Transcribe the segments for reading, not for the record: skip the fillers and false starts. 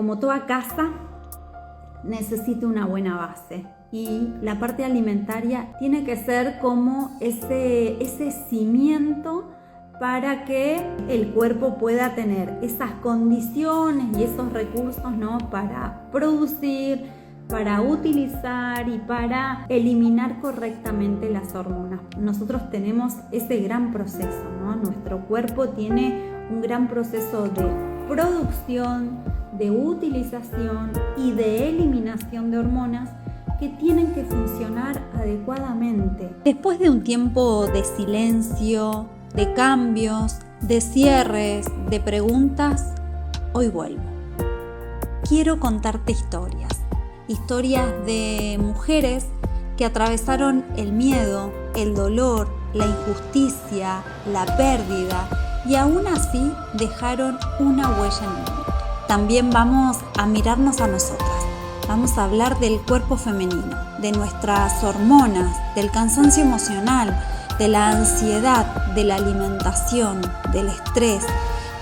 Como toda casa, necesita una buena base y la parte alimentaria tiene que ser como ese cimiento para que el cuerpo pueda tener esas condiciones y esos recursos, ¿no?, para producir, para utilizar y para eliminar correctamente las hormonas. Nosotros tenemos ese gran proceso, ¿no? Nuestro cuerpo tiene un gran proceso de producción, de utilización y de eliminación de hormonas que tienen que funcionar adecuadamente. Después de un tiempo de silencio, de cambios, de cierres, de preguntas, hoy vuelvo. Quiero contarte historias de mujeres que atravesaron el miedo, el dolor, la injusticia, la pérdida y aún así dejaron una huella en el mundo. También vamos a mirarnos a nosotras. Vamos a hablar del cuerpo femenino, de nuestras hormonas, del cansancio emocional, de la ansiedad, de la alimentación, del estrés,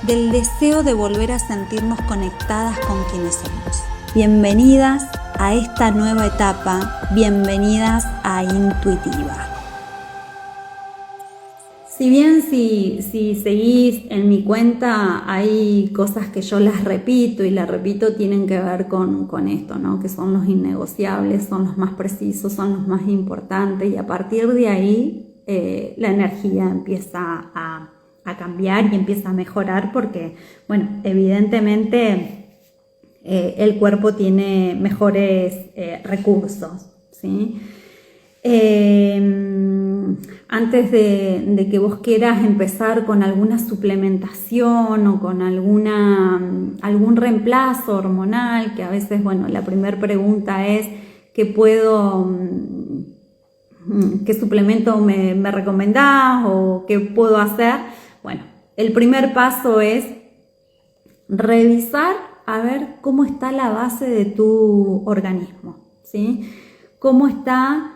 del deseo de volver a sentirnos conectadas con quienes somos. Bienvenidas a esta nueva etapa, bienvenidas a Intuitiva. Si bien si seguís en mi cuenta hay cosas que yo las repito y las repito, tienen que ver con esto, ¿no? Que son los innegociables, son los más precisos, son los más importantes y a partir de ahí la energía empieza a cambiar y empieza a mejorar porque, bueno, evidentemente el cuerpo tiene mejores recursos, ¿sí? Antes de que vos quieras empezar con alguna suplementación o con algún reemplazo hormonal, que a veces, bueno, la primera pregunta es ¿qué suplemento me recomendás o qué puedo hacer? Bueno, el primer paso es revisar a ver cómo está la base de tu organismo, ¿sí? Cómo está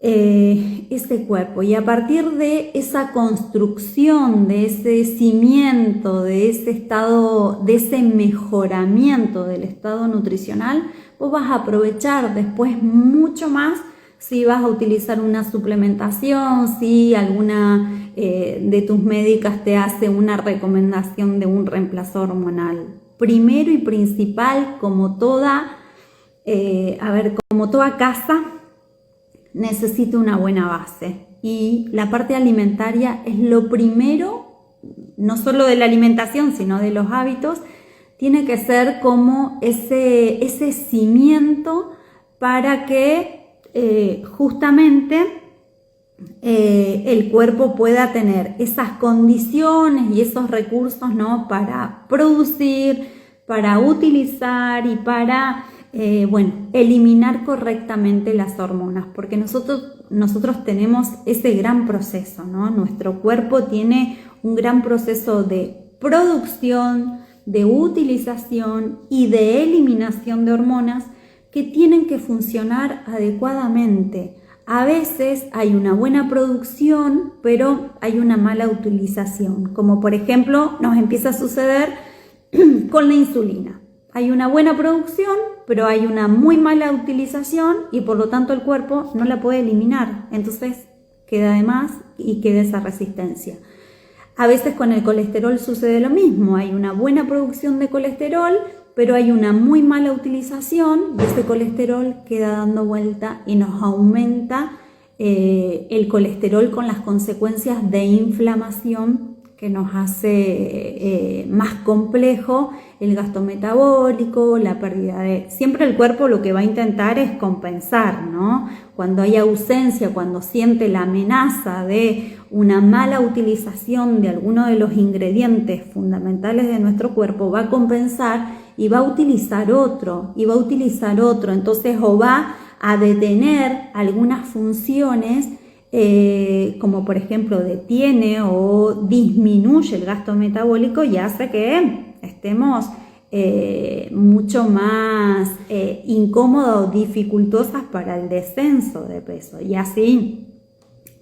ese cuerpo y a partir de esa construcción, de ese cimiento, de ese estado, de ese mejoramiento del estado nutricional, vos vas a aprovechar después mucho más si vas a utilizar una suplementación, si alguna de tus médicas te hace una recomendación de un reemplazo hormonal. Primero y principal, como toda casa, necesita una buena base y la parte alimentaria es lo primero, no solo de la alimentación sino de los hábitos, tiene que ser como ese cimiento para que justamente el cuerpo pueda tener esas condiciones y esos recursos, ¿no?, para producir, para utilizar y para eliminar correctamente las hormonas, porque nosotros tenemos ese gran proceso, ¿no? Nuestro cuerpo tiene un gran proceso de producción, de utilización y de eliminación de hormonas que tienen que funcionar adecuadamente. A veces hay una buena producción, pero hay una mala utilización, como por ejemplo nos empieza a suceder con la insulina. Hay una buena producción, pero hay una muy mala utilización y por lo tanto el cuerpo no la puede eliminar. Entonces queda de más y queda esa resistencia. A veces con el colesterol sucede lo mismo. Hay una buena producción de colesterol, pero hay una muy mala utilización y ese colesterol queda dando vuelta y nos aumenta el colesterol con las consecuencias de inflamación que nos hace más complejo el gasto metabólico, la pérdida de... Siempre el cuerpo lo que va a intentar es compensar, ¿no? Cuando hay ausencia, cuando siente la amenaza de una mala utilización de alguno de los ingredientes fundamentales de nuestro cuerpo, va a compensar y va a utilizar otro, entonces o va a detener algunas funciones como por ejemplo detiene o disminuye el gasto metabólico y hace que estemos mucho más incómodas o dificultosas para el descenso de peso y así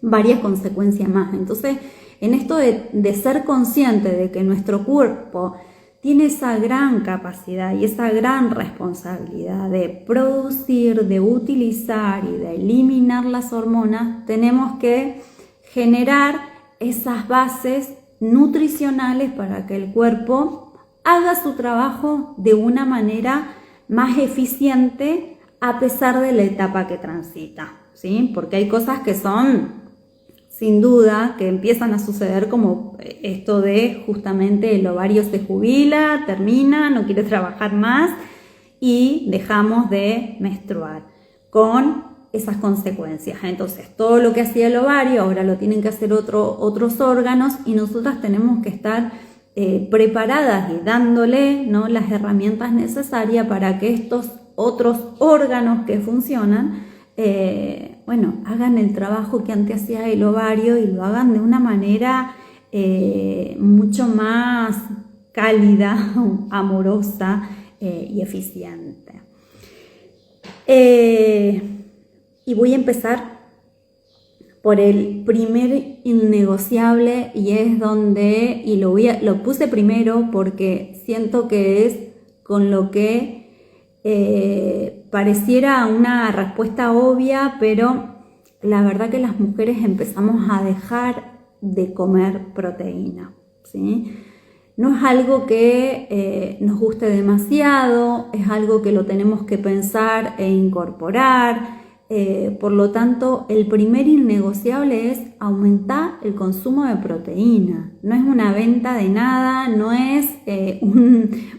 varias consecuencias más. Entonces, en esto de ser consciente de que nuestro cuerpo tiene esa gran capacidad y esa gran responsabilidad de producir, de utilizar y de eliminar las hormonas, tenemos que generar esas bases nutricionales para que el cuerpo haga su trabajo de una manera más eficiente a pesar de la etapa que transita, ¿sí? Porque hay cosas que son, sin duda, que empiezan a suceder, como esto de justamente el ovario se jubila, termina, no quiere trabajar más y dejamos de menstruar con esas consecuencias. Entonces, todo lo que hacía el ovario ahora lo tienen que hacer otros órganos y nosotras tenemos que estar preparadas y dándole, ¿no?, las herramientas necesarias para que estos otros órganos que funcionan hagan el trabajo que antes hacía el ovario y lo hagan de una manera mucho más cálida, amorosa y eficiente. Y voy a empezar por el primer innegociable y es donde, y lo puse primero porque siento que es con lo que pareciera una respuesta obvia, pero la verdad que las mujeres empezamos a dejar de comer proteína, ¿sí? No es algo que nos guste demasiado, es algo que lo tenemos que pensar e incorporar. Por lo tanto, el primer innegociable es aumentar el consumo de proteína. No es una venta de nada, no es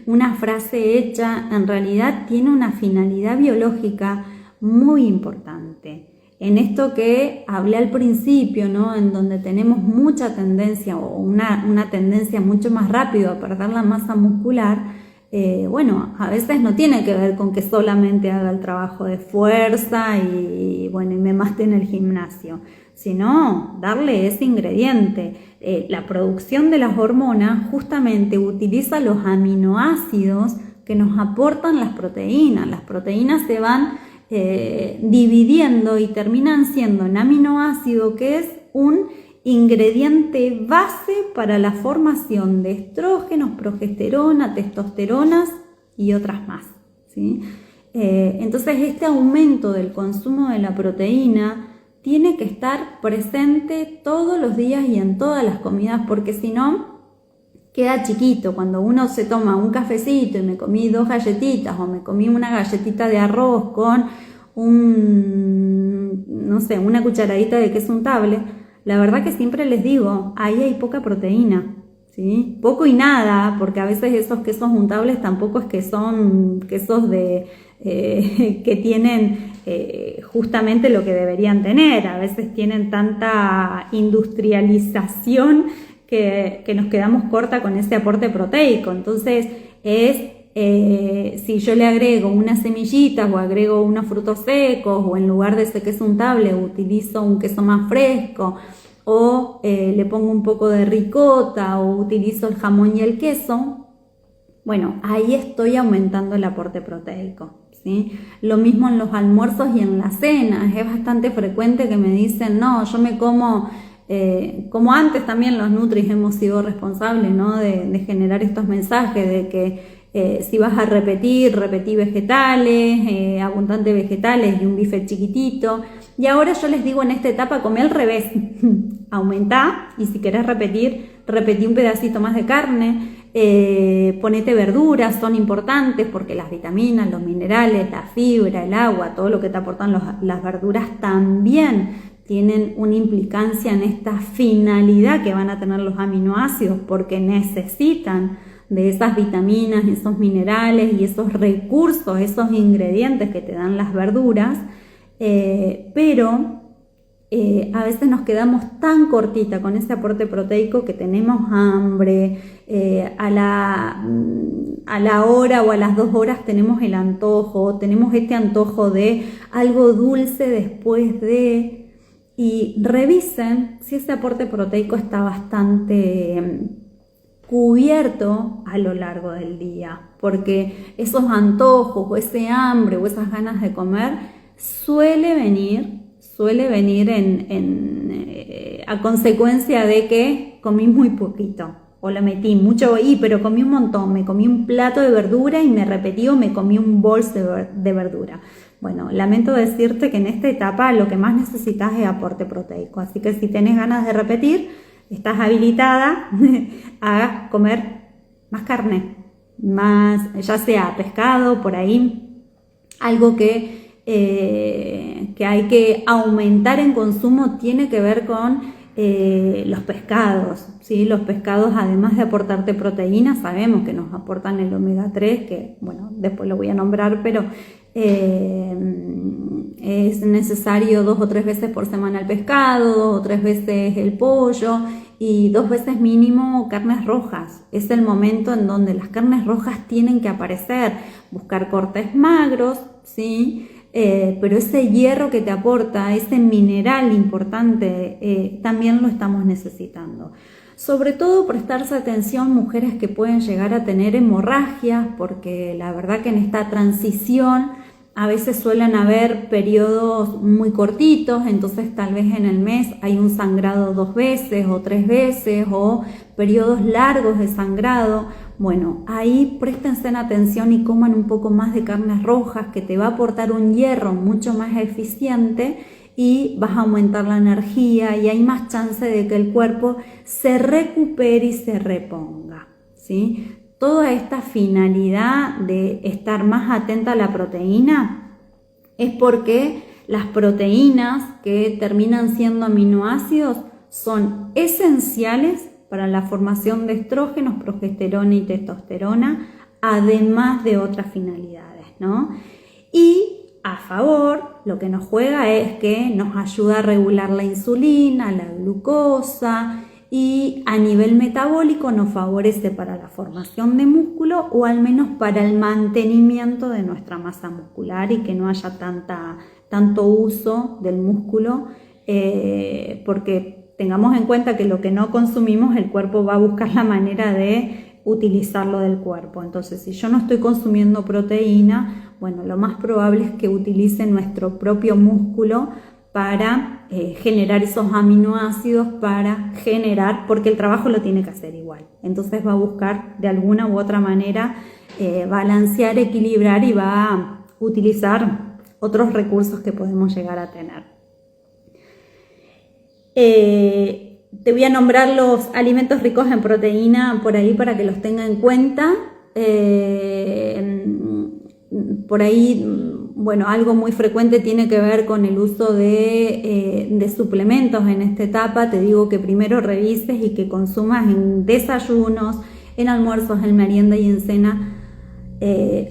una frase hecha, en realidad tiene una finalidad biológica muy importante. En esto que hablé al principio, ¿no?, en donde tenemos mucha tendencia o una tendencia mucho más rápido a perder la masa muscular, a veces no tiene que ver con que solamente haga el trabajo de fuerza y me mate en el gimnasio, sino darle ese ingrediente. La producción de las hormonas justamente utiliza los aminoácidos que nos aportan las proteínas. Las proteínas se van dividiendo y terminan siendo un aminoácido que es un ingrediente base para la formación de estrógenos, progesterona, testosteronas y otras más, ¿sí? Entonces este aumento del consumo de la proteína tiene que estar presente todos los días y en todas las comidas, porque si no queda chiquito. Cuando uno se toma un cafecito y me comí 2 galletitas o me comí una galletita de arroz con una cucharadita de queso untable, la verdad que siempre les digo, ahí hay poca proteína, ¿sí? Poco y nada, porque a veces esos quesos untables tampoco es que son quesos que tienen justamente lo que deberían tener. A veces tienen tanta industrialización que nos quedamos corta con ese aporte proteico. Entonces si yo le agrego unas semillitas o agrego unos frutos secos, o en lugar de ese queso untable utilizo un queso más fresco, o le pongo un poco de ricota o utilizo el jamón y el queso, ahí estoy aumentando el aporte proteico, ¿sí? Lo mismo en los almuerzos y en las cenas. Es bastante frecuente que me dicen, no, yo me como antes también los nutris hemos sido responsables, ¿no?, de generar estos mensajes de que si vas a repetí vegetales, abundante vegetales y un bife chiquitito. Y ahora yo les digo en esta etapa, comé al revés. Aumentá, y si querés repetí un pedacito más de carne, ponete verduras, son importantes porque las vitaminas, los minerales, la fibra, el agua, todo lo que te aportan las verduras también tienen una implicancia en esta finalidad que van a tener los aminoácidos, porque necesitan de esas vitaminas, esos minerales y esos recursos, esos ingredientes que te dan las verduras, pero a veces nos quedamos tan cortita con ese aporte proteico que tenemos hambre, a la hora o a las 2 horas tenemos el antojo, tenemos este antojo de algo dulce después de... Y revisen si ese aporte proteico está bastante cubierto a lo largo del día, porque esos antojos o ese hambre o esas ganas de comer suele venir a consecuencia de que comí muy poquito, o le metí mucho, pero comí un montón, me comí un plato de verdura y me repetí o me comí un bols de verdura. Bueno, lamento decirte que en esta etapa lo que más necesitas es aporte proteico, así que si tenés ganas de repetir, estás habilitada a comer más carne, más, ya sea pescado, por ahí, algo que hay que aumentar en consumo tiene que ver con los pescados, ¿sí? Los pescados, además de aportarte proteínas, sabemos que nos aportan el omega 3, que bueno, después lo voy a nombrar, pero es necesario 2 o 3 veces por semana el pescado, 2 o 3 veces el pollo y 2 veces mínimo carnes rojas. Es el momento en donde las carnes rojas tienen que aparecer, buscar cortes magros, ¿sí? Pero ese hierro que te aporta, ese mineral importante, también lo estamos necesitando. Sobre todo prestarse atención mujeres que pueden llegar a tener hemorragias, porque la verdad que en esta transición a veces suelen haber periodos muy cortitos, entonces tal vez en el mes hay un sangrado 2 veces o 3 veces o periodos largos de sangrado. Bueno, ahí préstense atención y coman un poco más de carnes rojas, que te va a aportar un hierro mucho más eficiente y vas a aumentar la energía y hay más chance de que el cuerpo se recupere y se reponga, ¿sí? Toda esta finalidad de estar más atenta a la proteína es porque las proteínas que terminan siendo aminoácidos son esenciales para la formación de estrógenos, progesterona y testosterona, además de otras finalidades, ¿no? Y a favor, lo que nos juega es que nos ayuda a regular la insulina, la glucosa y a nivel metabólico nos favorece para la formación de músculo o al menos para el mantenimiento de nuestra masa muscular y que no haya tanto uso del músculo, porque tengamos en cuenta que lo que no consumimos, el cuerpo va a buscar la manera de utilizarlo del cuerpo. Entonces, si yo no estoy consumiendo proteína, bueno, lo más probable es que utilice nuestro propio músculo para generar esos aminoácidos, para generar, porque el trabajo lo tiene que hacer igual. Entonces va a buscar de alguna u otra manera balancear, equilibrar y va a utilizar otros recursos que podemos llegar a tener. Te voy a nombrar los alimentos ricos en proteína por ahí para que los tenga en cuenta. Por ahí, bueno, algo muy frecuente tiene que ver con el uso de suplementos en esta etapa. Te digo que primero revises y que consumas en desayunos, en almuerzos, en merienda y en cena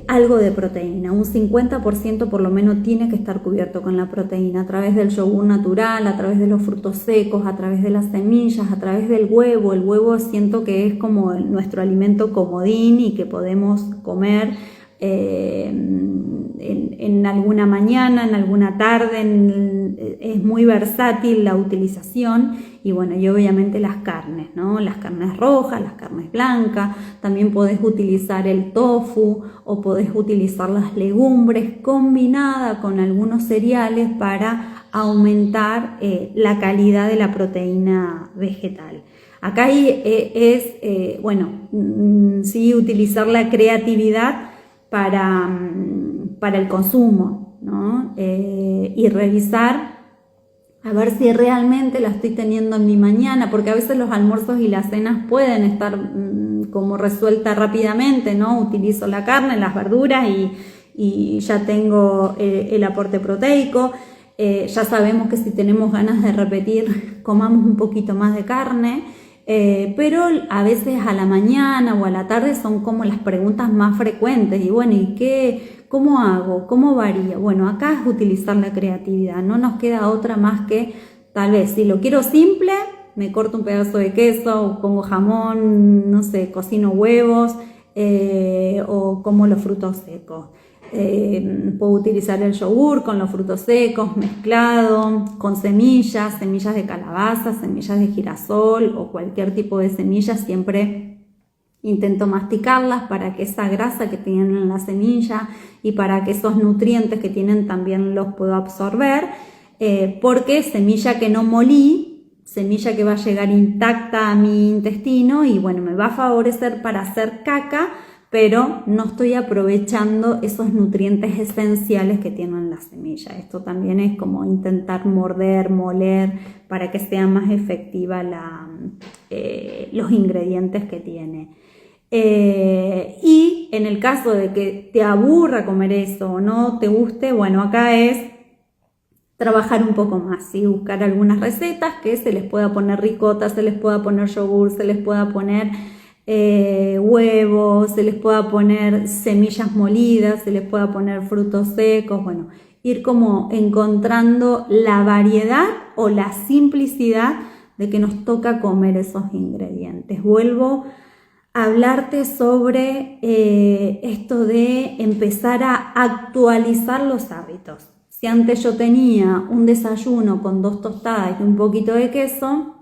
algo de proteína. Un 50% por lo menos tiene que estar cubierto con la proteína a través del yogur natural, a través de los frutos secos, a través de las semillas, a través del huevo. El huevo siento que es como nuestro alimento comodín y que podemos comer en alguna mañana, en alguna tarde, es muy versátil la utilización. Y bueno, y obviamente las carnes, ¿no? Las carnes rojas, las carnes blancas, también podés utilizar el tofu o podés utilizar las legumbres combinadas con algunos cereales para aumentar la calidad de la proteína vegetal. Acá sí, utilizar la creatividad para el consumo, ¿no? Y revisar a ver si realmente la estoy teniendo en mi mañana, porque a veces los almuerzos y las cenas pueden estar como resueltas rápidamente, ¿no? Utilizo la carne, las verduras y ya tengo el aporte proteico. Ya sabemos que si tenemos ganas de repetir, comamos un poquito más de carne, pero a veces a la mañana o a la tarde son como las preguntas más frecuentes. Y bueno, ¿cómo hago? ¿Cómo varía? Bueno, acá es utilizar la creatividad, no nos queda otra más que, tal vez, si lo quiero simple, me corto un pedazo de queso, pongo jamón, no sé, cocino huevos o como los frutos secos. Puedo utilizar el yogur con los frutos secos, mezclado, con semillas de calabaza, semillas de girasol o cualquier tipo de semillas. Siempre intento masticarlas para que esa grasa que tienen en la semilla y para que esos nutrientes que tienen también los puedo absorber, porque semilla que no molí, semilla que va a llegar intacta a mi intestino y bueno, me va a favorecer para hacer caca, pero no estoy aprovechando esos nutrientes esenciales que tienen las semillas. Esto también es como intentar morder, moler, para que sea más efectiva los ingredientes que tiene. Y en el caso de que te aburra comer eso o no te guste, bueno, acá es trabajar un poco más, ¿sí? Buscar algunas recetas que se les pueda poner ricota, se les pueda poner yogur, se les pueda poner huevos, se les pueda poner semillas molidas, se les pueda poner frutos secos, bueno, ir como encontrando la variedad o la simplicidad de que nos toca comer esos ingredientes. Vuelvo a hablarte sobre esto de empezar a actualizar los hábitos. Si antes yo tenía un desayuno con 2 tostadas y un poquito de queso,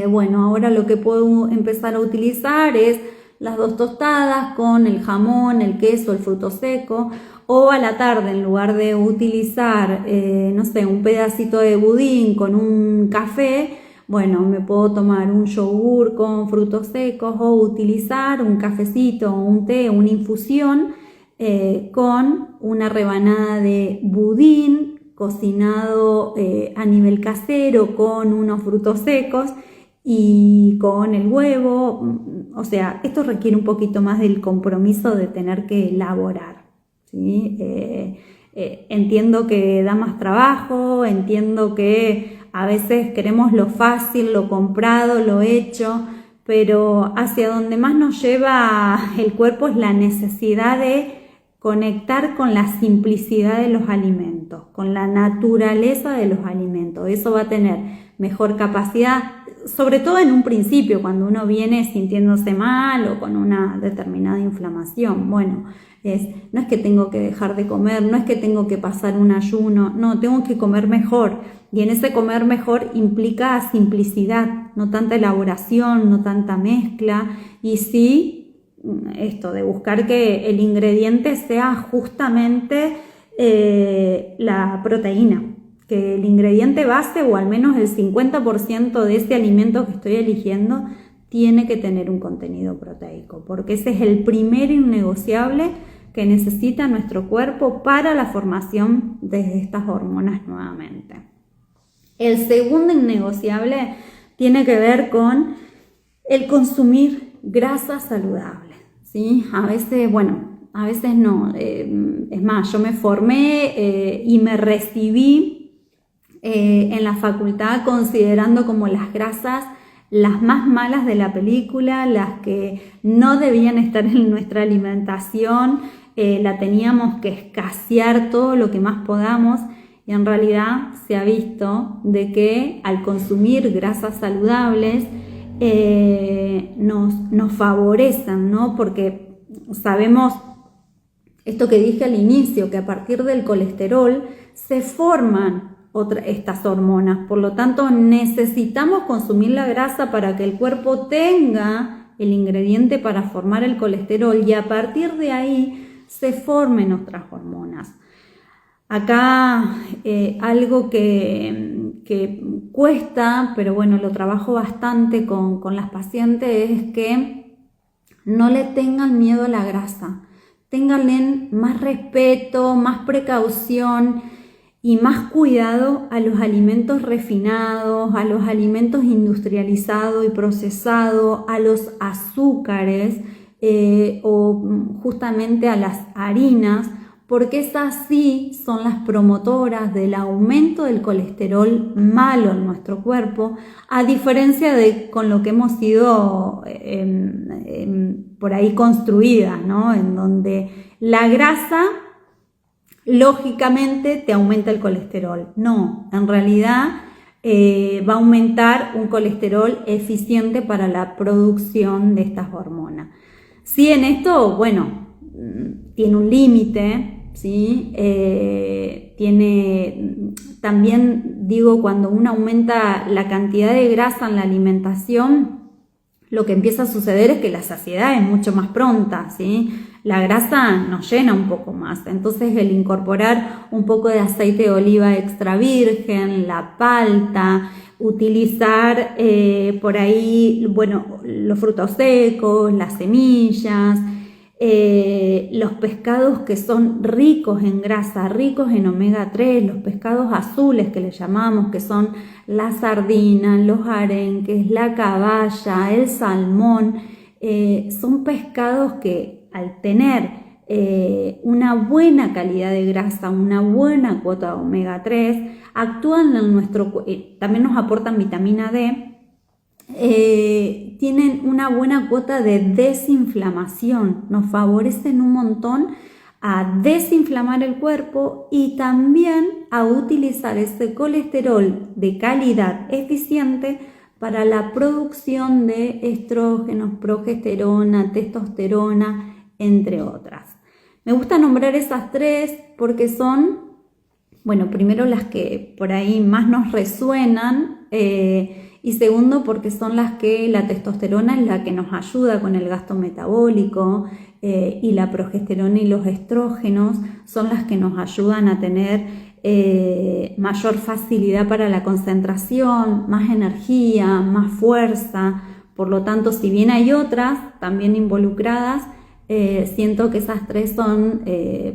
bueno, ahora lo que puedo empezar a utilizar es las 2 tostadas con el jamón, el queso, el fruto seco, o a la tarde en lugar de utilizar, no sé, un pedacito de budín con un café, bueno, me puedo tomar un yogur con frutos secos o utilizar un cafecito, un té, una infusión con una rebanada de budín cocinado a nivel casero con unos frutos secos y con el huevo. O sea, esto requiere un poquito más del compromiso de tener que elaborar, ¿sí? Entiendo que da más trabajo, entiendo que a veces queremos lo fácil, lo comprado, lo hecho, pero hacia donde más nos lleva el cuerpo es la necesidad de conectar con la simplicidad de los alimentos, con la naturaleza de los alimentos. Eso va a tener mejor capacidad, sobre todo en un principio, cuando uno viene sintiéndose mal o con una determinada inflamación. Bueno, no es que tengo que dejar de comer, no es que tengo que pasar un ayuno, no, tengo que comer mejor. Y en ese comer mejor implica simplicidad, no tanta elaboración, no tanta mezcla, y sí esto de buscar que el ingrediente sea justamente la proteína, que el ingrediente base o al menos el 50% de ese alimento que estoy eligiendo tiene que tener un contenido proteico, porque ese es el primer innegociable que necesita nuestro cuerpo para la formación de estas hormonas nuevamente. El segundo innegociable tiene que ver con el consumir grasa saludable, ¿sí? A veces, bueno, a veces no. Es más, yo me formé y me recibí en la facultad considerando como las grasas las más malas de la película, las que no debían estar en nuestra alimentación, la teníamos que escasear todo lo que más podamos. Y en realidad se ha visto de que al consumir grasas saludables nos favorecen, ¿no? Porque sabemos esto que dije al inicio, que a partir del colesterol se forman estas hormonas. Por lo tanto, necesitamos consumir la grasa para que el cuerpo tenga el ingrediente para formar el colesterol y a partir de ahí se formen otras hormonas. Acá algo que cuesta, pero bueno, lo trabajo bastante con las pacientes, es que no le tengan miedo a la grasa, ténganle más respeto, más precaución y más cuidado a los alimentos refinados, a los alimentos industrializados y procesados, a los azúcares o justamente a las harinas, porque esas sí son las promotoras del aumento del colesterol malo en nuestro cuerpo, a diferencia de con lo que hemos sido por ahí construidas, ¿no? En donde la grasa lógicamente te aumenta el colesterol. No, en realidad va a aumentar un colesterol eficiente para la producción de estas hormonas. Sí, en esto, bueno, tiene un límite, ¿sí? Tiene también, digo, cuando uno aumenta la cantidad de grasa en la alimentación, lo que empieza a suceder es que la saciedad es mucho más pronta, ¿sí? La grasa nos llena un poco más, entonces el incorporar un poco de aceite de oliva extra virgen, la palta, utilizar por ahí, bueno, los frutos secos, las semillas, los pescados que son ricos en grasa, ricos en omega 3, los pescados azules que le llamamos, que son la sardina, los arenques, la caballa, el salmón, son pescados que al tener una buena calidad de grasa, una buena cuota de omega 3, actúan en nuestro también nos aportan vitamina D, tienen una buena cuota de desinflamación, nos favorecen un montón a desinflamar el cuerpo y también a utilizar ese colesterol de calidad eficiente para la producción de estrógenos, progesterona, testosterona, entre otras. Me gusta nombrar esas tres porque son, bueno, primero las que por ahí más nos resuenan y segundo porque son las que la testosterona es la que nos ayuda con el gasto metabólico y la progesterona y los estrógenos son las que nos ayudan a tener mayor facilidad para la concentración, más energía, más fuerza. Por lo tanto, si bien hay otras también involucradas, siento que esas tres son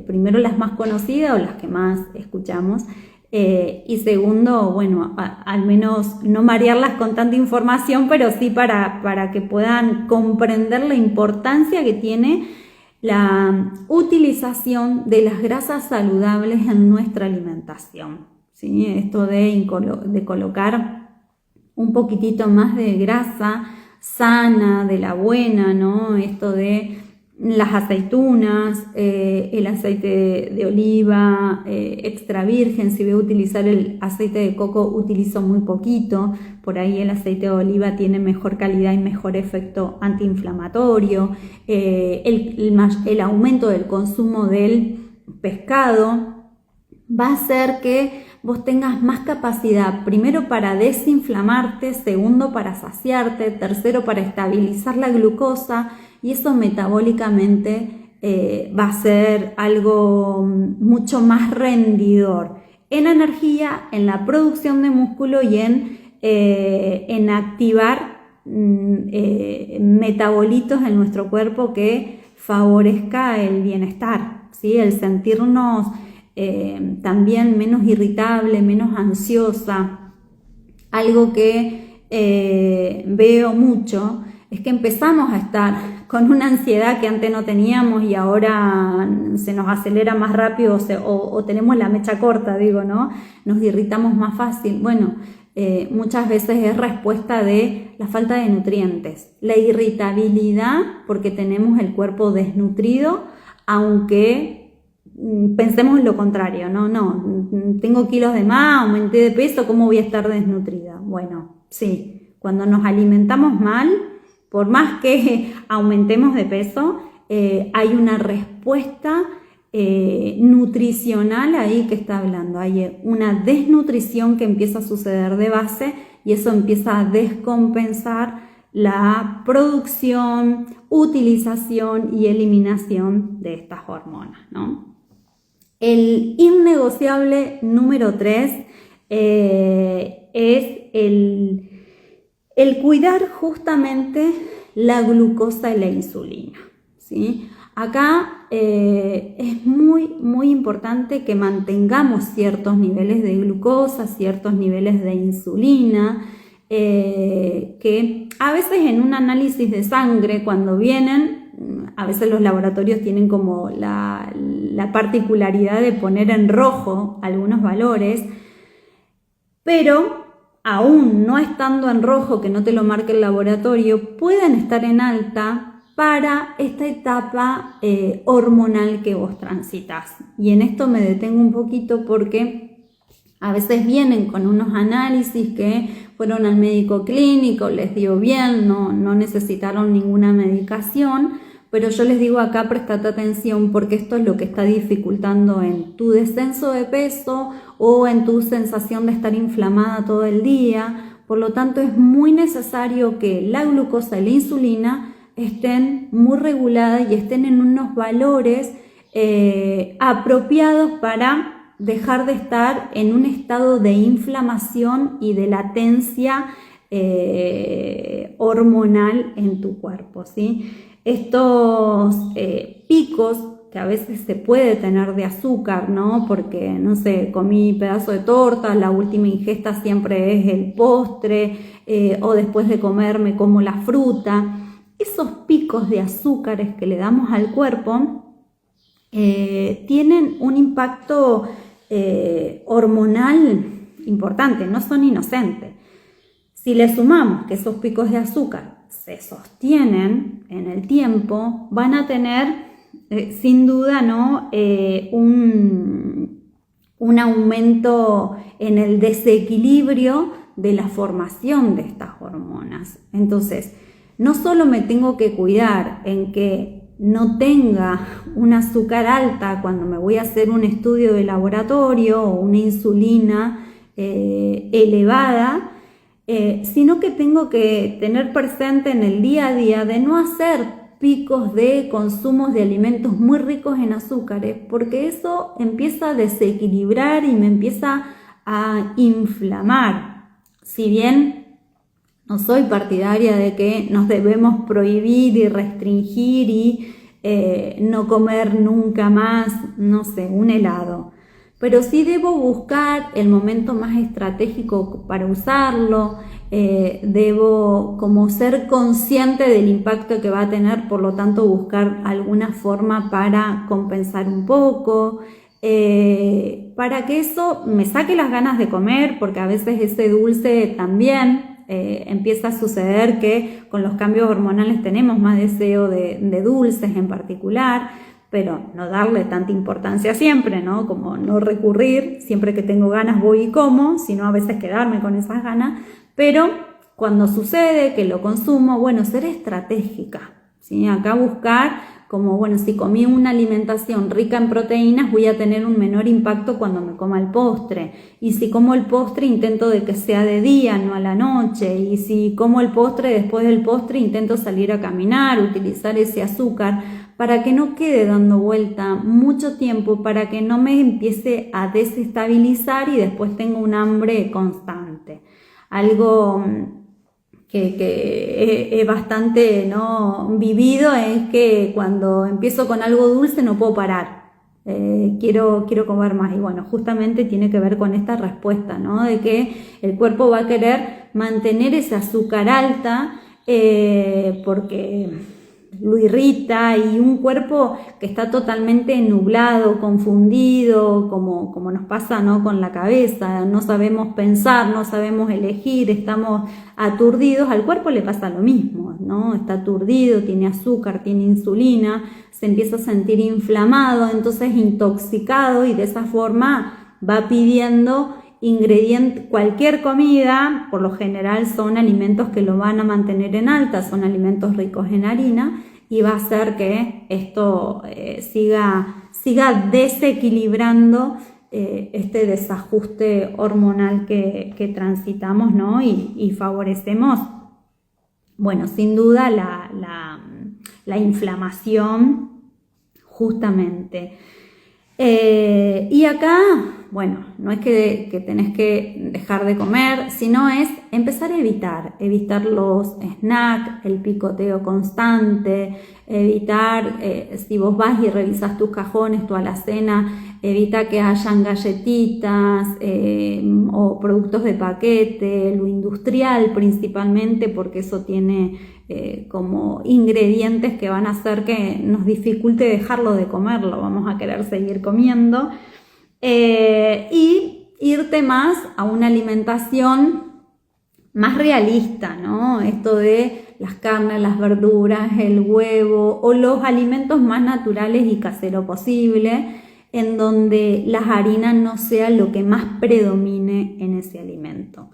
primero las más conocidas o las que más escuchamos y segundo, bueno, al menos no marearlas con tanta información, pero sí para que puedan comprender la importancia que tiene la utilización de las grasas saludables en nuestra alimentación, ¿sí? Esto de colocar un poquitito más de grasa sana, de la buena, ¿no? Esto de las aceitunas, el aceite de oliva extra virgen. Si voy a utilizar el aceite de coco, utilizo muy poquito. Por ahí el aceite de oliva tiene mejor calidad y mejor efecto antiinflamatorio. El aumento del consumo del pescado va a hacer que vos tengas más capacidad, primero para desinflamarte, segundo para saciarte, tercero para estabilizar la glucosa, y eso metabólicamente va a ser algo mucho más rendidor en energía, en la producción de músculo y en activar metabolitos en nuestro cuerpo que favorezca el bienestar, ¿sí? El sentirnos también menos irritable, menos ansiosa. Algo que veo mucho es que empezamos a estar con una ansiedad que antes no teníamos y ahora se nos acelera más rápido o tenemos la mecha corta, digo, ¿no? Nos irritamos más fácil. Bueno, muchas veces es respuesta de la falta de nutrientes, la irritabilidad porque tenemos el cuerpo desnutrido, aunque pensemos lo contrario, no, tengo kilos de más, aumenté de peso, ¿cómo voy a estar desnutrida? Bueno, sí, cuando nos alimentamos mal, por más que aumentemos de peso, hay una respuesta nutricional ahí que está hablando. Hay una desnutrición que empieza a suceder de base y eso empieza a descompensar la producción, utilización y eliminación de estas hormonas, ¿no? El innegociable número 3 es el cuidar justamente la glucosa y la insulina, ¿sí? Acá es muy importante que mantengamos ciertos niveles de glucosa, ciertos niveles de insulina, que a veces en un análisis de sangre cuando vienen, a veces los laboratorios tienen como la particularidad de poner en rojo algunos valores, pero aún no estando en rojo, que no te lo marque el laboratorio, pueden estar en alta para esta etapa hormonal que vos transitas. Y en esto me detengo un poquito porque a veces vienen con unos análisis que fueron al médico clínico, les dio bien, no necesitaron ninguna medicación, pero yo les digo acá, prestate atención porque esto es lo que está dificultando en tu descenso de peso o en tu sensación de estar inflamada todo el día. Por lo tanto, es muy necesario que la glucosa y la insulina estén muy reguladas y estén en unos valores apropiados para dejar de estar en un estado de inflamación y de latencia hormonal en tu cuerpo, ¿sí? Estos picos que a veces se puede tener de azúcar, ¿no? Porque, no sé, comí pedazo de torta, la última ingesta siempre es el postre, o después de comer me como la fruta. Esos picos de azúcares que le damos al cuerpo tienen un impacto hormonal importante, no son inocentes. Si le sumamos que esos picos de azúcar se sostienen en el tiempo, van a tener sin duda, ¿no? Un aumento en el desequilibrio de la formación de estas hormonas. Entonces, no solo me tengo que cuidar en que no tenga un azúcar alta cuando me voy a hacer un estudio de laboratorio o una insulina elevada, sino que tengo que tener presente en el día a día de no hacer picos de consumos de alimentos muy ricos en azúcares, porque eso empieza a desequilibrar y me empieza a inflamar. Si bien no soy partidaria de que nos debemos prohibir y restringir y no comer nunca más, no sé, un helado, pero sí debo buscar el momento más estratégico para usarlo. Debo como ser consciente del impacto que va a tener, por lo tanto buscar alguna forma para compensar un poco, para que eso me saque las ganas de comer, porque a veces ese dulce también empieza a suceder que con los cambios hormonales tenemos más deseo de dulces en particular, pero no darle tanta importancia siempre, ¿no? Como no recurrir, siempre que tengo ganas voy y como, sino a veces quedarme con esas ganas. Pero cuando sucede que lo consumo, bueno, ser estratégica, ¿sí? Acá buscar como, bueno, si comí una alimentación rica en proteínas, voy a tener un menor impacto cuando me coma el postre. Y si como el postre, intento de que sea de día, no a la noche. Y si como el postre, después del postre, intento salir a caminar, utilizar ese azúcar, para que no quede dando vuelta mucho tiempo, para que no me empiece a desestabilizar y después tenga un hambre constante. Algo que es bastante, ¿no?, vivido es que cuando empiezo con algo dulce no puedo parar, quiero comer más, y bueno, justamente tiene que ver con esta respuesta, ¿no?, de que el cuerpo va a querer mantener ese azúcar alta porque lo irrita, y un cuerpo que está totalmente nublado, confundido, como nos pasa, ¿no?, con la cabeza, no sabemos pensar, no sabemos elegir, estamos aturdidos, al cuerpo le pasa lo mismo, ¿no? Está aturdido, tiene azúcar, tiene insulina, se empieza a sentir inflamado, entonces intoxicado, y de esa forma va pidiendo ingredientes. Cualquier comida, por lo general, son alimentos que lo van a mantener en alta, son alimentos ricos en harina, y va a hacer que esto siga desequilibrando este desajuste hormonal que transitamos, ¿no? Y favorecemos, bueno, sin duda la inflamación, justamente. Y acá, bueno, no es que tenés que dejar de comer, sino es empezar a evitar los snacks, el picoteo constante, evitar, si vos vas y revisas tus cajones, tu alacena, evita que hayan galletitas o productos de paquete, lo industrial principalmente, porque eso tiene como ingredientes que van a hacer que nos dificulte dejarlo de comerlo, vamos a querer seguir comiendo, y irte más a una alimentación más realista, ¿no? Esto de las carnes, las verduras, el huevo, o los alimentos más naturales y caseros posible, en donde las harinas no sea lo que más predomine en ese alimento.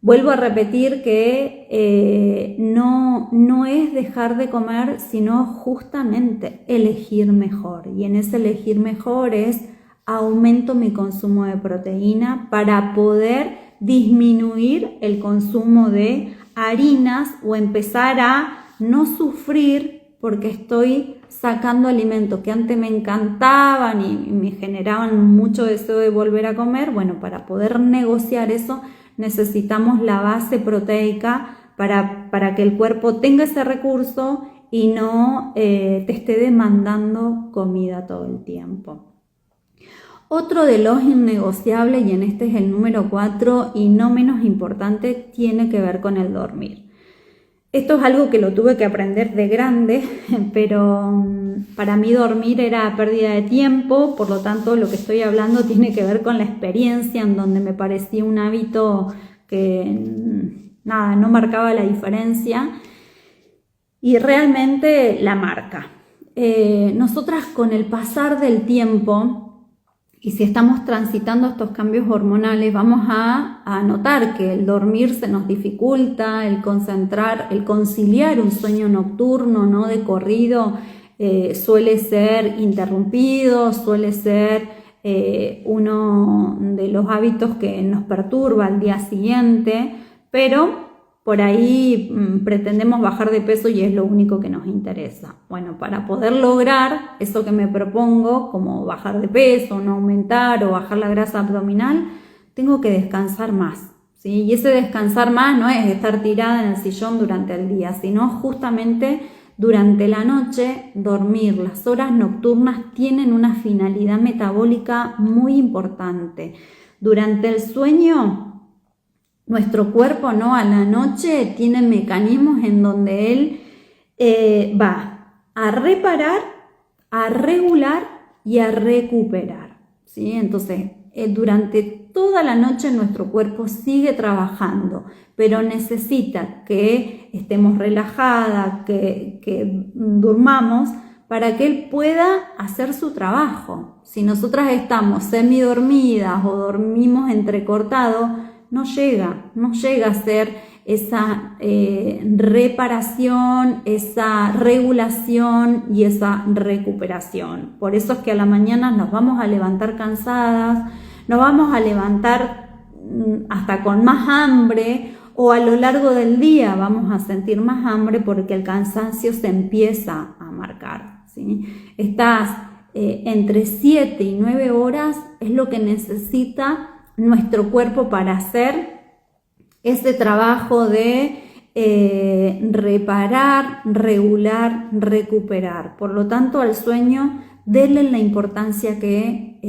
Vuelvo a repetir que no es dejar de comer, sino justamente elegir mejor. Y en ese elegir mejor es aumento mi consumo de proteína para poder disminuir el consumo de harinas o empezar a no sufrir porque estoy sacando alimentos que antes me encantaban y me generaban mucho deseo de volver a comer. Bueno, para poder negociar eso necesitamos la base proteica para que el cuerpo tenga ese recurso y no te esté demandando comida todo el tiempo. Otro de los innegociables, y en este es el número 4 y no menos importante, tiene que ver con el dormir. Esto es algo que lo tuve que aprender de grande, pero para mí dormir era pérdida de tiempo, por lo tanto lo que estoy hablando tiene que ver con la experiencia en donde me parecía un hábito que no marcaba la diferencia y realmente la marca. Nosotras con el pasar del tiempo, y si estamos transitando estos cambios hormonales, vamos a notar que el dormir se nos dificulta, el conciliar un sueño nocturno, ¿no? De corrido, suele ser interrumpido, suele ser uno de los hábitos que nos perturba al día siguiente, pero por ahí pretendemos bajar de peso y es lo único que nos interesa. Bueno, para poder lograr eso que me propongo, como bajar de peso, no aumentar o bajar la grasa abdominal, tengo que descansar más, ¿sí? Y ese descansar más no es estar tirada en el sillón durante el día, sino justamente durante la noche dormir. Las horas nocturnas tienen una finalidad metabólica muy importante. Durante el sueño, nuestro cuerpo, ¿no? A la noche tiene mecanismos en donde él va a reparar, a regular y a recuperar, ¿sí? Entonces, durante toda la noche nuestro cuerpo sigue trabajando, pero necesita que estemos relajadas, que durmamos para que él pueda hacer su trabajo. Si nosotras estamos semidormidas o dormimos entrecortado, no llega a ser esa reparación, esa regulación y esa recuperación. Por eso es que a la mañana nos vamos a levantar cansadas, nos vamos a levantar hasta con más hambre, o a lo largo del día vamos a sentir más hambre porque el cansancio se empieza a marcar, ¿sí? Estas entre 7 y 9 horas es lo que necesita nuestro cuerpo para hacer ese trabajo de reparar, regular, recuperar. Por lo tanto, al sueño denle la importancia que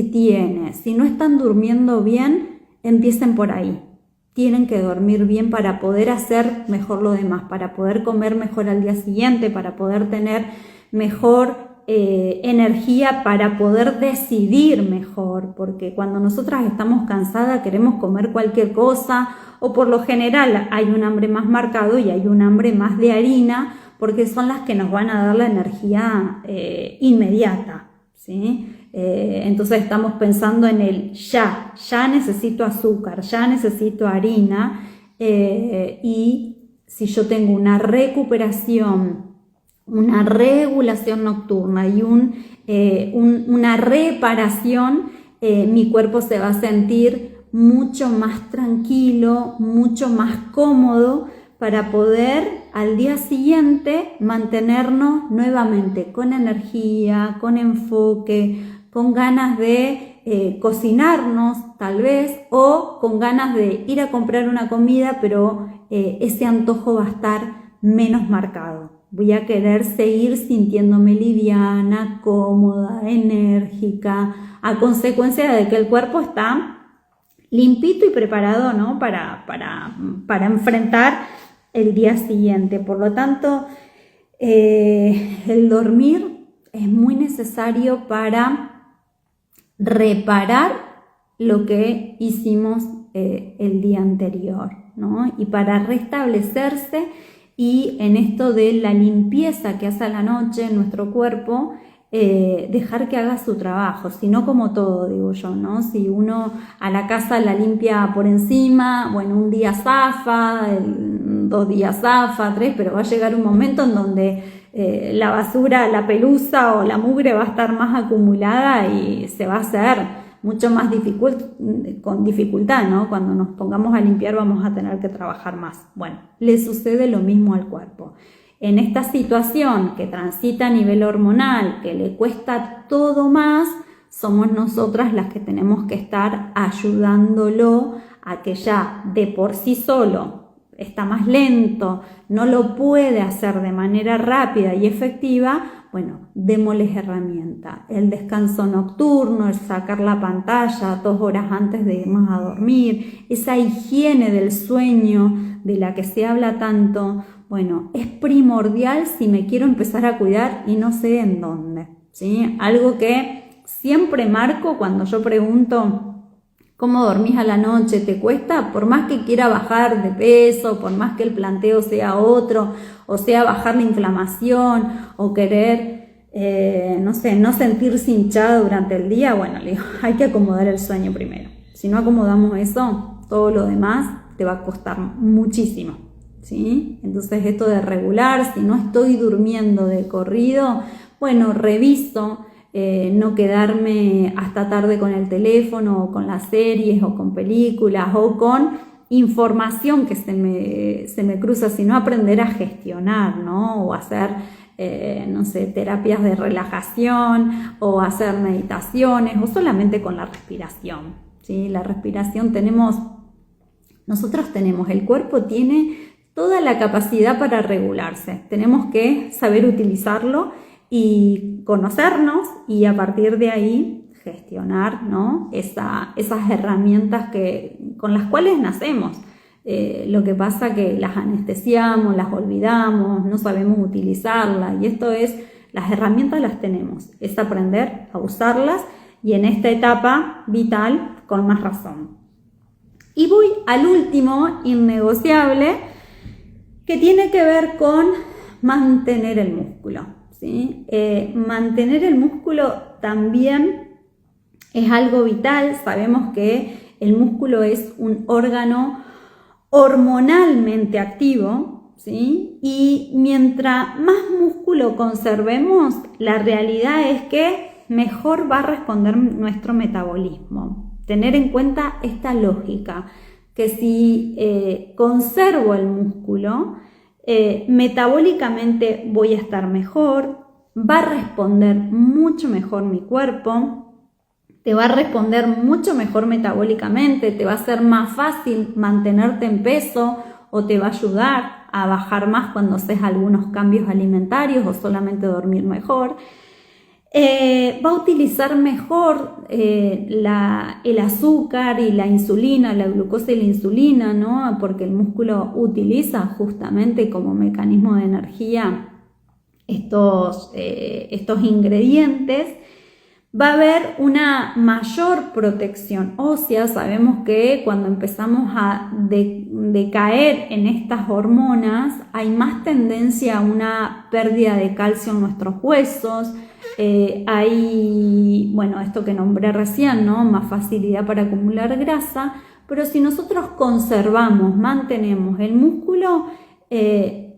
tiene. Si no están durmiendo bien, empiecen por ahí. Tienen que dormir bien para poder hacer mejor lo demás, para poder comer mejor al día siguiente, para poder tener mejor energía, para poder decidir mejor, porque cuando nosotras estamos cansadas queremos comer cualquier cosa, o por lo general hay un hambre más marcado y hay un hambre más de harina, porque son las que nos van a dar la energía inmediata, ¿sí? Entonces estamos pensando en el ya necesito azúcar, ya necesito harina, y si yo tengo una recuperación, una regulación nocturna y una reparación, mi cuerpo se va a sentir mucho más tranquilo, mucho más cómodo para poder al día siguiente mantenernos nuevamente con energía, con enfoque, con ganas de cocinarnos tal vez, o con ganas de ir a comprar una comida, pero ese antojo va a estar menos marcado. Voy a querer seguir sintiéndome liviana, cómoda, enérgica, a consecuencia de que el cuerpo está limpito y preparado, ¿no? para enfrentar el día siguiente. Por lo tanto, el dormir es muy necesario para reparar lo que hicimos el día anterior, ¿no? Y para restablecerse. Y en esto de la limpieza que hace a la noche nuestro cuerpo, dejar que haga su trabajo, si no como todo, digo yo, ¿no? Si uno a la casa la limpia por encima, bueno, un día zafa, 2 días zafa, 3, pero va a llegar un momento en donde la basura, la pelusa o la mugre va a estar más acumulada y se va a hacer mucho más con dificultad, ¿no? Cuando nos pongamos a limpiar vamos a tener que trabajar más. Bueno, le sucede lo mismo al cuerpo. en esta situación que transita a nivel hormonal, que le cuesta todo más, somos nosotras las que tenemos que estar ayudándolo a que ya de por sí solo está más lento, no lo puede hacer de manera rápida y efectiva. Bueno, démosles herramienta. El descanso nocturno, el sacar la pantalla 2 horas antes de irnos a dormir, esa higiene del sueño de la que se habla tanto, bueno, es primordial si me quiero empezar a cuidar y no sé en dónde, ¿sí? Algo que siempre marco cuando yo pregunto ¿cómo dormís a la noche? ¿Te cuesta? Por más que quiera bajar de peso, por más que el planteo sea otro, o sea bajar la inflamación, o querer, no sé, no sentirse hinchada durante el día, bueno, le digo, hay que acomodar el sueño primero. Si no acomodamos eso, todo lo demás te va a costar muchísimo, ¿sí? Entonces esto de regular, si no estoy durmiendo de corrido, bueno, reviso. No quedarme hasta tarde con el teléfono o con las series o con películas o con información que se me cruza, sino aprender a gestionar, ¿no? O hacer, no sé, terapias de relajación o hacer meditaciones o solamente con la respiración, ¿sí? La respiración nosotros tenemos, el cuerpo tiene toda la capacidad para regularse, tenemos que saber utilizarlo y conocernos y a partir de ahí gestionar, ¿no? esas herramientas con las cuales nacemos. Lo que pasa que las anestesiamos, las olvidamos, no sabemos utilizarlas y esto es, las herramientas las tenemos, es aprender a usarlas y en esta etapa vital con más razón. Y voy al último innegociable que tiene que ver con mantener el músculo. ¿Sí? Mantener el músculo también es algo vital. Sabemos que el músculo es un órgano hormonalmente activo, ¿sí? Y mientras más músculo conservemos, la realidad es que mejor va a responder nuestro metabolismo. Tener en cuenta esta lógica, que si conservo el músculo, metabólicamente voy a estar mejor, va a responder mucho mejor mi cuerpo, te va a responder mucho mejor metabólicamente, te va a ser más fácil mantenerte en peso o te va a ayudar a bajar más cuando haces algunos cambios alimentarios o solamente dormir mejor. Va a utilizar mejor el azúcar y la insulina, la glucosa y la insulina, ¿no? Porque el músculo utiliza justamente como mecanismo de energía estos ingredientes. Va a haber una mayor protección ósea. Sabemos que cuando empezamos a decaer en estas hormonas hay más tendencia a una pérdida de calcio en nuestros huesos. Hay, bueno, esto que nombré recién, ¿no? Más facilidad para acumular grasa, pero si nosotros conservamos, mantenemos el músculo,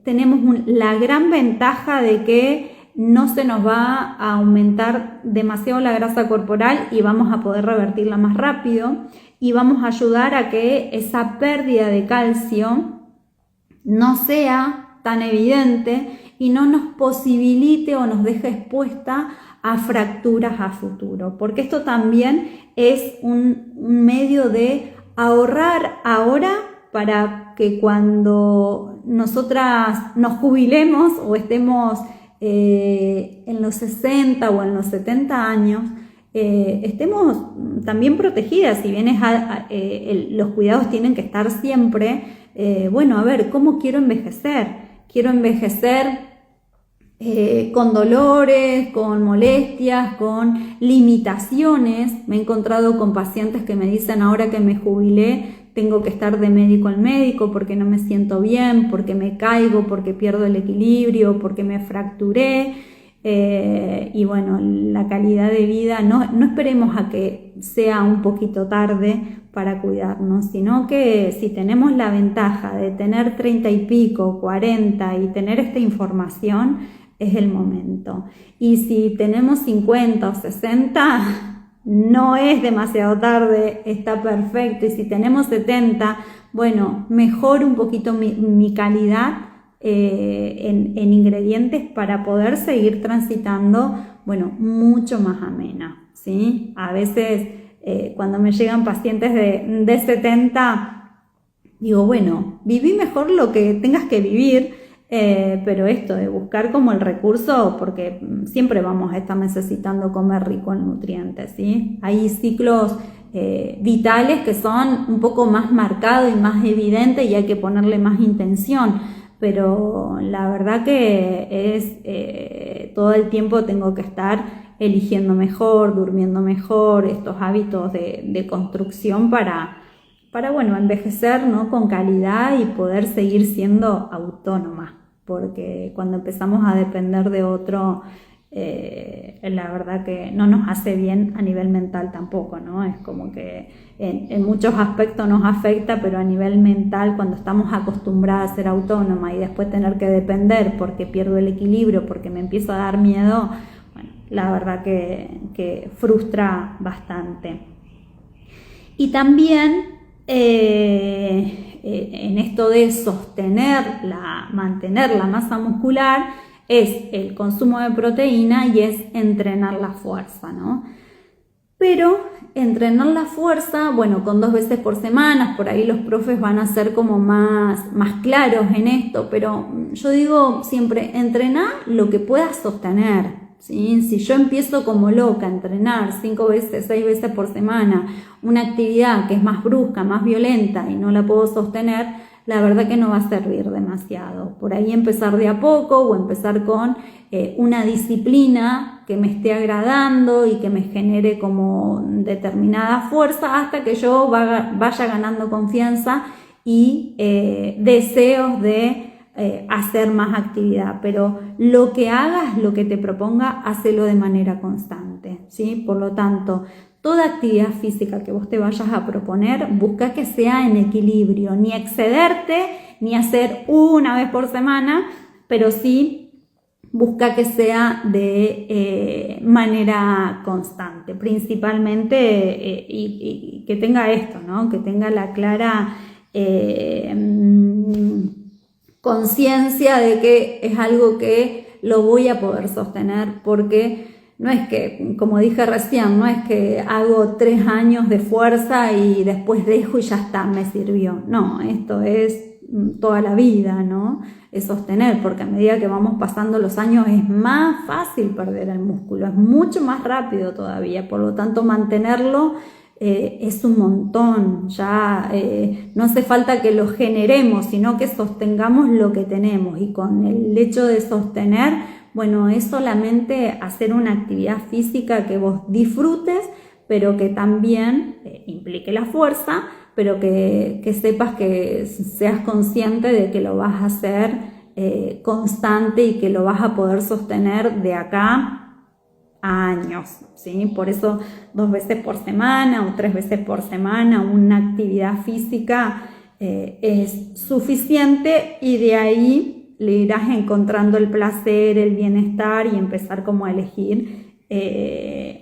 tenemos la gran ventaja de que no se nos va a aumentar demasiado la grasa corporal y vamos a poder revertirla más rápido y vamos a ayudar a que esa pérdida de calcio no sea tan evidente y no nos posibilite o nos deje expuesta a fracturas a futuro, porque esto también es un medio de ahorrar ahora para que cuando nosotras nos jubilemos o estemos en los 60 o en los 70 años, estemos también protegidas. Si bien los cuidados tienen que estar siempre, bueno, a ver, ¿cómo quiero envejecer? Quiero envejecer con dolores, con molestias, con limitaciones. Me he encontrado con pacientes que me dicen ahora que me jubilé tengo que estar de médico en médico porque no me siento bien, porque me caigo, porque pierdo el equilibrio, porque me fracturé. Y bueno, la calidad de vida, no esperemos a que sea un poquito tarde para cuidarnos, sino que si tenemos la ventaja de tener 30 y pico, 40 y tener esta información, es el momento. Y si tenemos 50 o 60, no es demasiado tarde, está perfecto. Y si tenemos 70, bueno, mejor un poquito mi calidad en ingredientes para poder seguir transitando, bueno, mucho más amena, ¿sí? A veces cuando me llegan pacientes de 70, digo, bueno, viví mejor lo que tengas que vivir, pero esto de buscar como el recurso, porque siempre vamos a estar necesitando comer rico en nutrientes, ¿sí? Hay ciclos vitales que son un poco más marcados y más evidentes y hay que ponerle más intención, pero la verdad que es todo el tiempo tengo que estar eligiendo mejor, durmiendo mejor, estos hábitos de construcción para bueno, envejecer, ¿no?, con calidad y poder seguir siendo autónoma, porque cuando empezamos a depender de otro, la verdad que no nos hace bien a nivel mental tampoco, ¿no? Es como que en muchos aspectos nos afecta, pero a nivel mental, cuando estamos acostumbradas a ser autónoma y después tener que depender porque pierdo el equilibrio, porque me empieza a dar miedo, bueno, la verdad que frustra bastante. Y también en esto de mantener la masa muscular es el consumo de proteína y es entrenar la fuerza, ¿no? Pero entrenar la fuerza, bueno, con 2 veces por semana, por ahí los profes van a ser como más claros en esto, pero yo digo siempre, entrenar lo que puedas sostener, ¿sí? Si yo empiezo como loca a entrenar 5 veces, 6 veces por semana, una actividad que es más brusca, más violenta y no la puedo sostener, la verdad que no va a servir demasiado. Por ahí empezar de a poco o empezar con una disciplina que me esté agradando y que me genere como determinada fuerza hasta que yo vaya ganando confianza y deseos de hacer más actividad, pero lo que hagas, lo que te proponga, hacelo de manera constante, ¿sí? Por lo tanto, toda actividad física que vos te vayas a proponer, busca que sea en equilibrio, ni excederte, ni hacer una vez por semana, pero sí busca que sea de manera constante, principalmente, y que tenga esto, ¿no? Que tenga la clara conciencia de que es algo que lo voy a poder sostener, porque no es que, como dije recién, no es que hago 3 años de fuerza y después dejo y ya está, me sirvió. No, esto es toda la vida, ¿no? Es sostener, porque a medida que vamos pasando los años es más fácil perder el músculo, es mucho más rápido todavía, por lo tanto mantenerlo es un montón, ya no hace falta que lo generemos, sino que sostengamos lo que tenemos, y con el hecho de sostener, bueno, es solamente hacer una actividad física que vos disfrutes, pero que también implique la fuerza, pero que sepas, que seas consciente de que lo vas a hacer constante y que lo vas a poder sostener de acá a años, ¿sí? Por eso 2 veces por semana o 3 veces por semana una actividad física es suficiente, y de ahí le irás encontrando el placer, el bienestar, y empezar como a elegir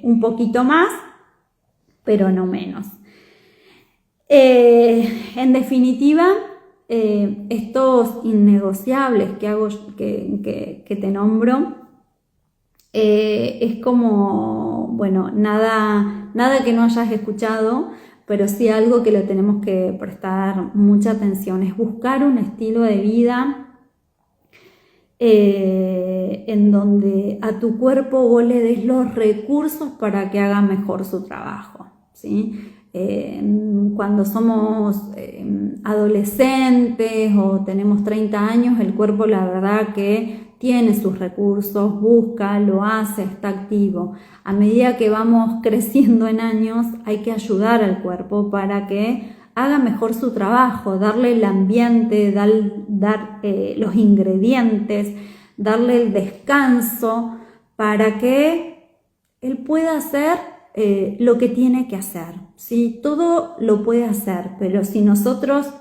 un poquito más, pero no menos. En definitiva, estos innegociables que hago, que te nombro, es como, bueno, nada que no hayas escuchado, pero sí algo que le tenemos que prestar mucha atención, es buscar un estilo de vida en donde a tu cuerpo vos le des los recursos para que haga mejor su trabajo, ¿sí? Cuando somos adolescentes o tenemos 30 años, el cuerpo, la verdad que tiene sus recursos, busca, lo hace, está activo. A medida que vamos creciendo en años, hay que ayudar al cuerpo para que haga mejor su trabajo, darle el ambiente, dar los ingredientes, darle el descanso para que él pueda hacer lo que tiene que hacer, ¿sí? Todo lo puede hacer, pero si nosotros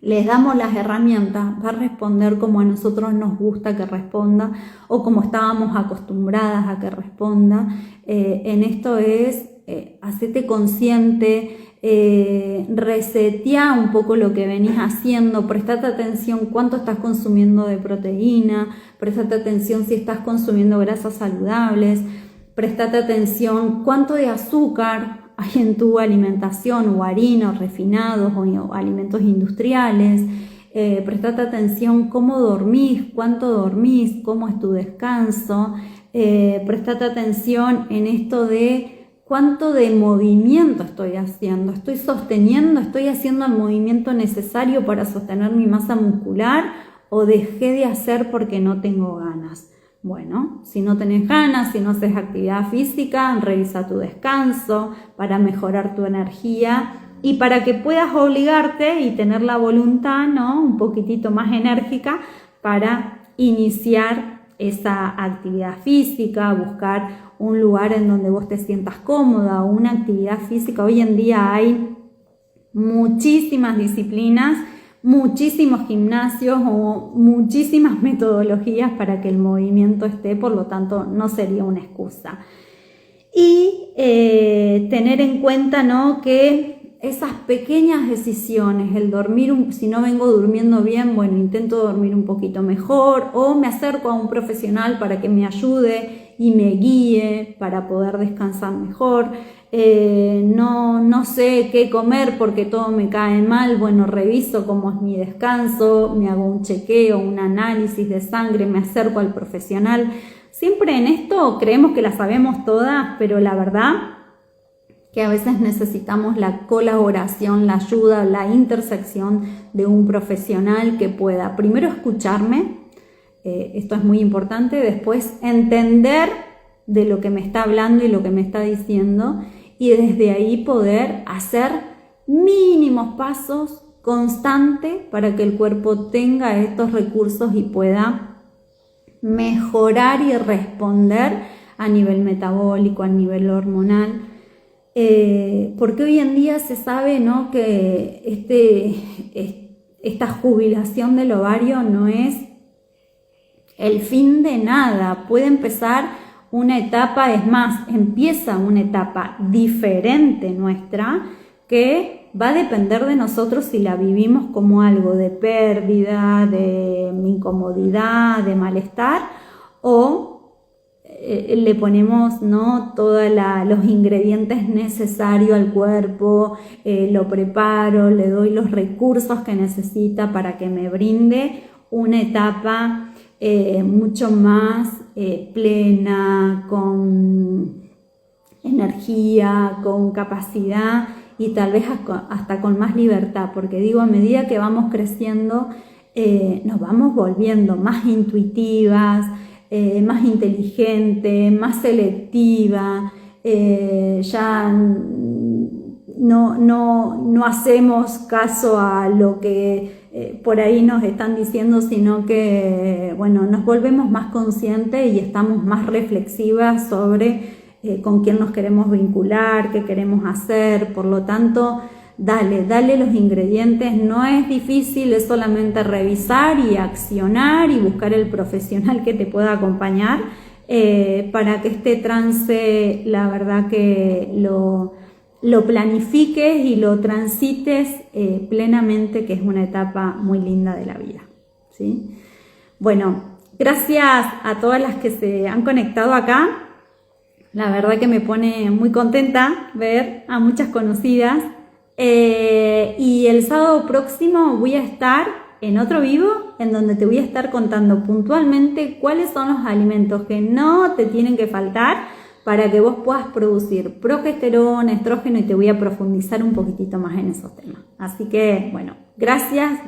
les damos las herramientas, va a responder como a nosotros nos gusta que responda o como estábamos acostumbradas a que responda. En esto es hacete consciente, resetea un poco lo que venís haciendo, prestate atención cuánto estás consumiendo de proteína, prestate atención si estás consumiendo grasas saludables, prestate atención cuánto de azúcar hay en tu alimentación, o harinas, refinados o alimentos industriales. Prestate atención cómo dormís, cuánto dormís, cómo es tu descanso. Prestate atención en esto de cuánto de movimiento estoy haciendo, estoy sosteniendo, estoy haciendo el movimiento necesario para sostener mi masa muscular, o dejé de hacer porque no tengo ganas. Bueno, si no tenés ganas, si no haces actividad física, revisa tu descanso para mejorar tu energía y para que puedas obligarte y tener la voluntad, ¿no?, un poquitito más enérgica para iniciar esa actividad física, buscar un lugar en donde vos te sientas cómoda, o una actividad física. Hoy en día hay muchísimas disciplinas, muchísimos gimnasios o muchísimas metodologías para que el movimiento esté, por lo tanto no sería una excusa. Y tener en cuenta, ¿no?, que esas pequeñas decisiones, el dormir, si no vengo durmiendo bien, bueno, intento dormir un poquito mejor, o me acerco a un profesional para que me ayude y me guíe para poder descansar mejor. No sé qué comer porque todo me cae mal, bueno, reviso cómo es mi descanso, me hago un chequeo, un análisis de sangre, me acerco al profesional. Siempre en esto creemos que la sabemos todas, pero la verdad que a veces necesitamos la colaboración, la ayuda, la intersección de un profesional que pueda primero escucharme, esto es muy importante, después entender de lo que me está hablando y lo que me está diciendo, y desde ahí poder hacer mínimos pasos constantes para que el cuerpo tenga estos recursos y pueda mejorar y responder a nivel metabólico, a nivel hormonal. Porque hoy en día se sabe, ¿no?, que esta jubilación del ovario no es el fin de nada. Puede empezar una etapa, es más, empieza una etapa diferente nuestra, que va a depender de nosotros si la vivimos como algo de pérdida, de incomodidad, de malestar, o le ponemos, ¿no?, todos los ingredientes necesarios al cuerpo, lo preparo, le doy los recursos que necesita para que me brinde una etapa mucho más plena, con energía, con capacidad y tal vez hasta con más libertad, porque digo, a medida que vamos creciendo nos vamos volviendo más intuitivas, más inteligente, más selectiva, ya no hacemos caso a lo que por ahí nos están diciendo, sino que, bueno, nos volvemos más conscientes y estamos más reflexivas sobre con quién nos queremos vincular, qué queremos hacer. Por lo tanto, dale los ingredientes, no es difícil, es solamente revisar y accionar y buscar el profesional que te pueda acompañar para que este trance, la verdad que lo planifiques y lo transites plenamente, que es una etapa muy linda de la vida, ¿sí? Bueno, gracias a todas las que se han conectado acá. La verdad que me pone muy contenta ver a muchas conocidas. Y el sábado próximo voy a estar en otro vivo, en donde te voy a estar contando puntualmente cuáles son los alimentos que no te tienen que faltar para que vos puedas producir progesterona, estrógeno, y te voy a profundizar un poquitito más en esos temas. Así que, bueno, gracias.